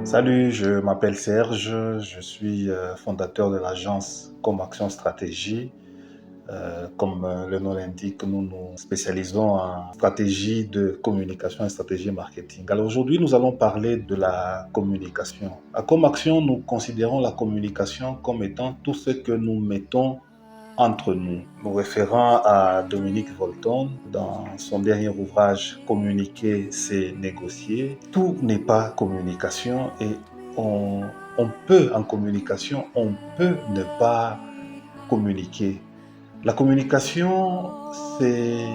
Salut, je m'appelle Serge, je suis fondateur de l'agence Comaction Stratégie. Comme le nom l'indique, nous nous spécialisons en stratégie de communication et stratégie marketing. Alors aujourd'hui, nous allons parler de la communication. À Comaction, nous considérons la communication comme étant tout ce que nous mettons entre nous. Nous référons à Dominique Volton dans son dernier ouvrage Communiquer, c'est négocier. Tout n'est pas communication et on peut en communication, on peut ne pas communiquer. La communication, c'est,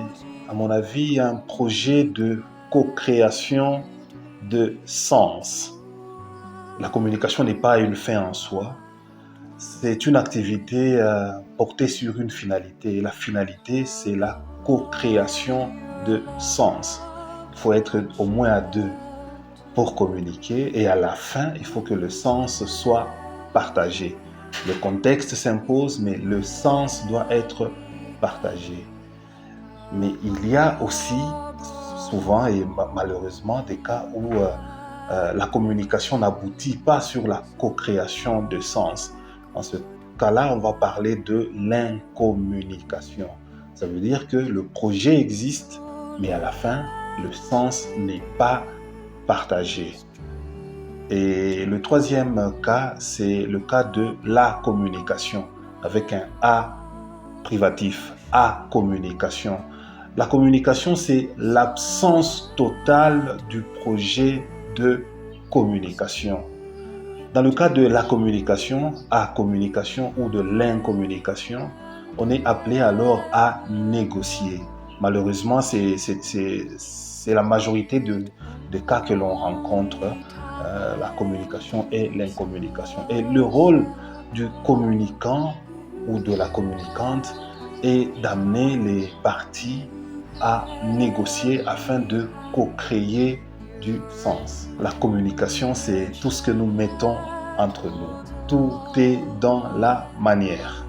à mon avis, un projet de co-création de sens. La communication n'est pas une fin en soi, c'est une activité portée sur une finalité. Et la finalité, c'est la co-création de sens. Il faut être au moins à deux pour communiquer et à la fin, il faut que le sens soit partagé. Le contexte s'impose, mais le sens doit être partagé. Mais il y a aussi souvent et malheureusement des cas où la communication n'aboutit pas sur la co-création de sens. Dans ce cas-là, on va parler de l'incommunication. Ça veut dire que le projet existe, mais à la fin, le sens n'est pas partagé. Et le troisième cas, c'est le cas de la communication, avec un A privatif, à communication. La communication, c'est l'absence totale du projet de communication. Dans le cas de la communication, à communication ou de l'incommunication, on est appelé alors à négocier. Malheureusement, c'est la majorité de cas que l'on rencontre, la communication et l'incommunication. Et le rôle du communicant ou de la communicante est d'amener les parties à négocier afin de co-créer du sens. La communication, c'est tout ce que nous mettons entre nous. Tout est dans la manière.